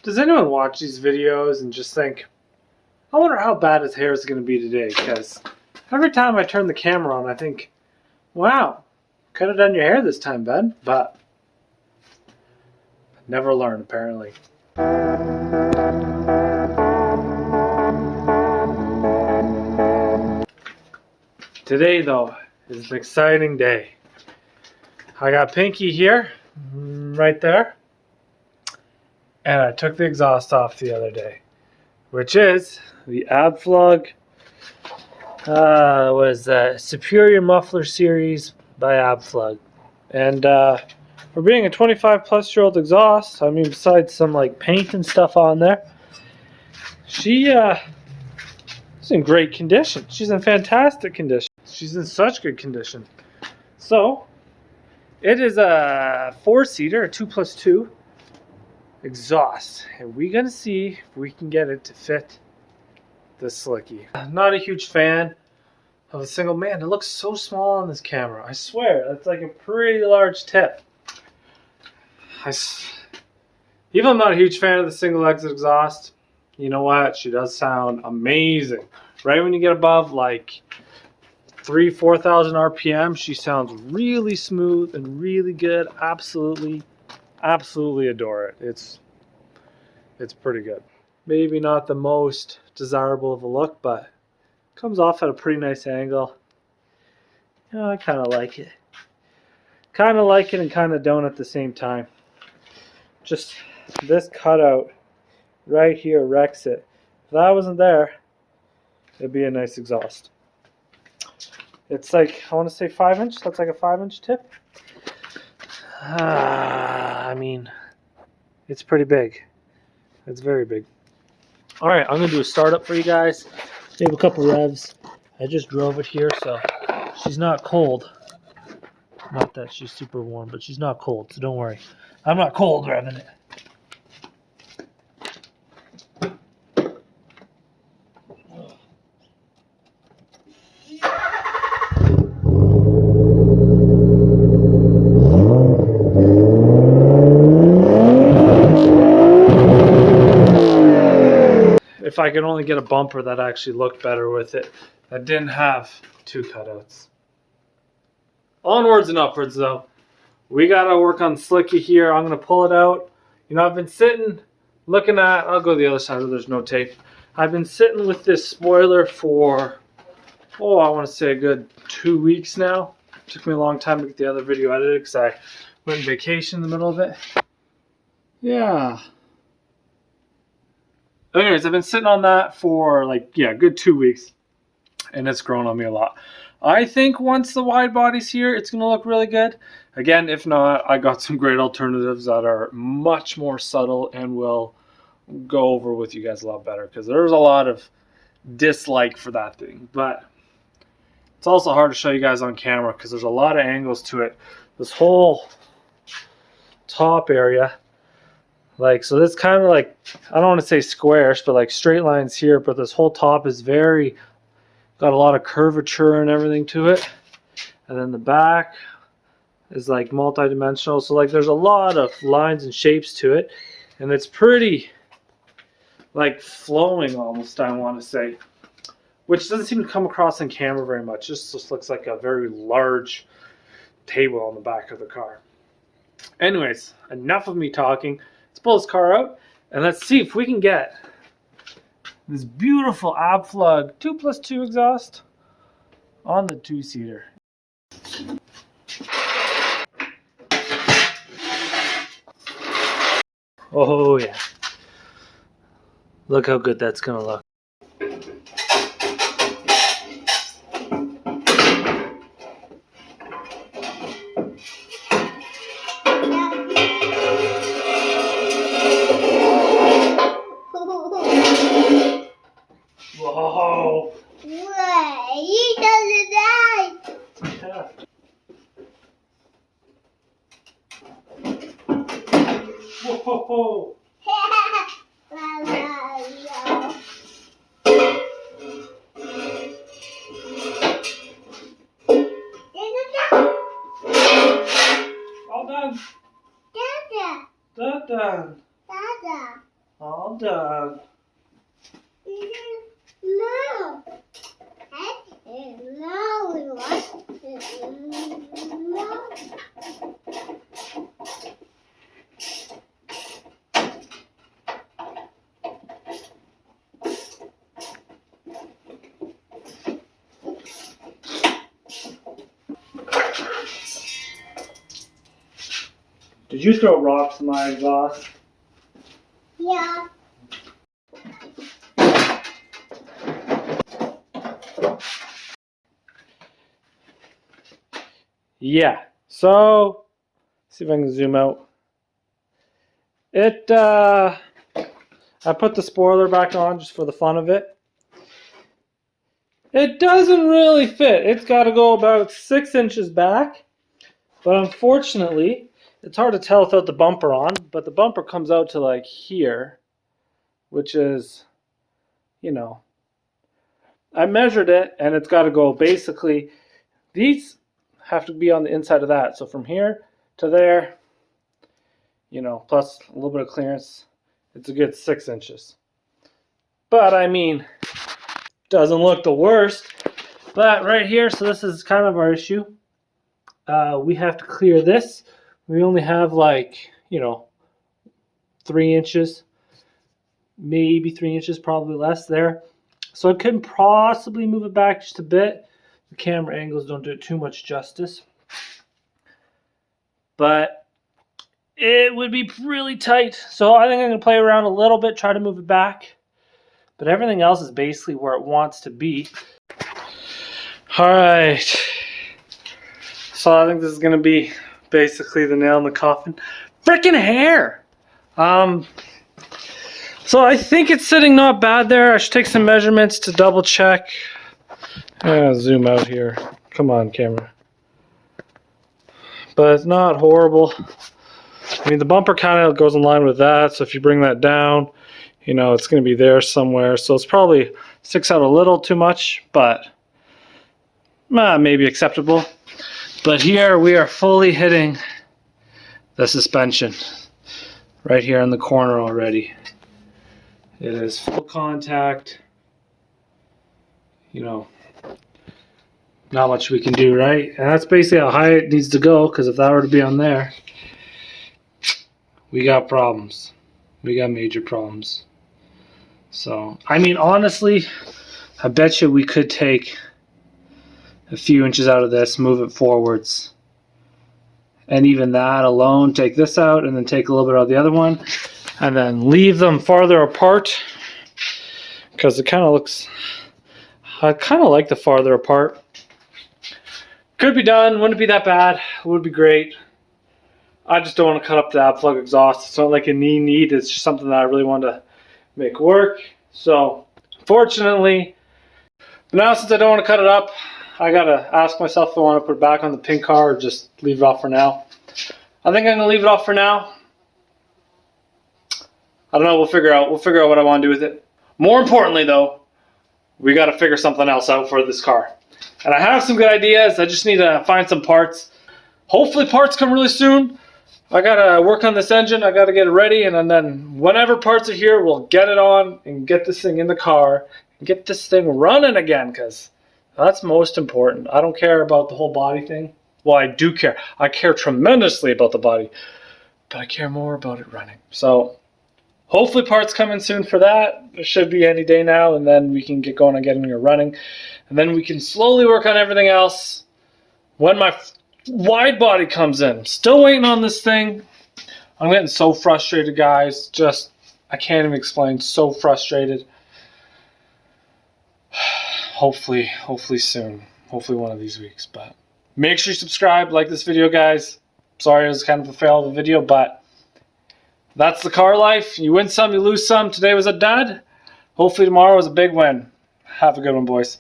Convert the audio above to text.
Does anyone watch these videos and just think, I wonder how bad his hair is going to be today? Because every time I turn the camera on, I think, wow, could have done your hair this time, bud. But never learn, apparently. Today, though, is an exciting day. I got Pinky here, right there. And I took the exhaust off the other day, which is the Abflug Superior Muffler Series by Abflug. And for being a 25-plus-year-old exhaust, I mean, besides some like paint and stuff on there, she's in great condition. She's in fantastic condition. She's in such good condition. So it is a 4-seater, a 2+2 exhaust, and we're gonna see if we can get it to fit this slicky. I'm not a huge fan of a single man. It looks so small on this camera. I swear, that's like a pretty large tip. Even though I'm not a huge fan of the single exit exhaust, you know what? She does sound amazing. Right when you get above like 3,000-4,000 RPM, she sounds really smooth and really good. Absolutely adore it. It's pretty good. Maybe not the most desirable of a look, but comes off at a pretty nice angle. You know, I kind of like it. Kind of like it and kind of don't at the same time. Just this cutout right here wrecks it. If that wasn't there, it'd be a nice exhaust. It's like, I want to say 5-inch. That's like a 5-inch tip. I mean, it's pretty big. It's very big. All right, I'm going to do a startup for you guys. Maybe a couple revs. I just drove it here, so she's not cold. Not that she's super warm, but she's not cold, so don't worry. I'm not cold revving it. If I could only get a bumper that actually looked better with it, that didn't have 2 cutouts. Onwards and upwards, though. We gotta work on Slicky here. I'm gonna pull it out. You know, I've been sitting, looking at, I'll go to the other side where there's no tape. I've been sitting with this spoiler for, I want to say a good 2 weeks now. It took me a long time to get the other video edited because I went on vacation in the middle of it. Yeah. Anyways, I've been sitting on that for like, a good 2 weeks. And it's grown on me a lot. I think once the wide body's here, it's going to look really good. Again, if not, I got some great alternatives that are much more subtle and will go over with you guys a lot better. Because there's a lot of dislike for that thing. But it's also hard to show you guys on camera because there's a lot of angles to it. This whole top area. Like, so this kind of like, I don't want to say squares, but like straight lines here. But this whole top is got a lot of curvature and everything to it. And then the back is like multi-dimensional. So like there's a lot of lines and shapes to it. And it's pretty like flowing almost, I want to say. Which doesn't seem to come across on camera very much. Just looks like a very large table on the back of the car. Anyways, enough of me talking. Let's pull this car out and let's see if we can get this beautiful Abflug 2+2 exhaust on the 2-seater. Oh yeah. Look how good that's gonna look. Whoa! Wait, he doesn't die. Yeah. Whoa! All done. Dada. Done. Dada. All done. No. No, we want no. Did you throw rocks in my exhaust? Yeah. Yeah. So, see if I can zoom out. I put the spoiler back on just for the fun of it. It doesn't really fit. It's got to go about 6 inches back. But unfortunately, it's hard to tell without the bumper on. But the bumper comes out to like here, which is, you know, I measured it and it's got to go basically, these have to be on the inside of that. So from here to there, you know, plus a little bit of clearance, it's a good 6 inches. But I mean, doesn't look the worst. But right here, so this is kind of our issue. We have to clear this. We only have like, you know, 3 inches, maybe 3 inches, probably less there. So I could possibly move it back just a bit. The camera angles don't do it too much justice. But it would be really tight. So I think I'm going to play around a little bit, try to move it back. But everything else is basically where it wants to be. All right. So I think this is going to be basically the nail in the coffin. Freaking hair! So I think it's sitting not bad there. I should take some measurements to double check. Zoom out here. Come on, camera. But it's not horrible. I mean, the bumper kind of goes in line with that. So if you bring that down, you know, it's going to be there somewhere. So it's probably sticks out a little too much, but maybe acceptable. But here we are fully hitting the suspension right here in the corner already. It is full contact. You know, not much we can do, right? And that's basically how high it needs to go, because if that were to be on there, we got problems. We got major problems. So, I mean, honestly, I bet you we could take a few inches out of this, move it forwards. And even that alone, take this out and then take a little bit out of the other one. And then leave them farther apart. Because it kind of looks, I kind of like the farther apart. Could be done, wouldn't be that bad, would be great. I just don't want to cut up the Abflug exhaust. It's not like a need, it's just something that I really want to make work. So, fortunately, now since I don't want to cut it up, I gotta ask myself if I want to put it back on the pink car or just leave it off for now. I think I'm gonna leave it off for now. I don't know, we'll figure out what I want to do with it. More importantly though, we gotta figure something else out for this car. And I have some good ideas, I just need to find some parts. Hopefully parts come really soon. I gotta work on this engine, I gotta get it ready, and then whenever parts are here, we'll get it on and get this thing in the car and get this thing running again, because that's most important. I don't care about the whole body thing. Well, I do care. I care tremendously about the body, but I care more about it running. So hopefully parts come in soon for that. It should be any day now, and then we can get going on getting it running. And then we can slowly work on everything else when my wide body comes in. Still waiting on this thing. I'm getting so frustrated, guys. Just, I can't even explain. So frustrated. Hopefully soon. Hopefully one of these weeks. But make sure you subscribe, like this video, guys. Sorry it was kind of a fail of a video, but that's the car life. You win some, you lose some. Today was a dud. Hopefully tomorrow is a big win. Have a good one, boys.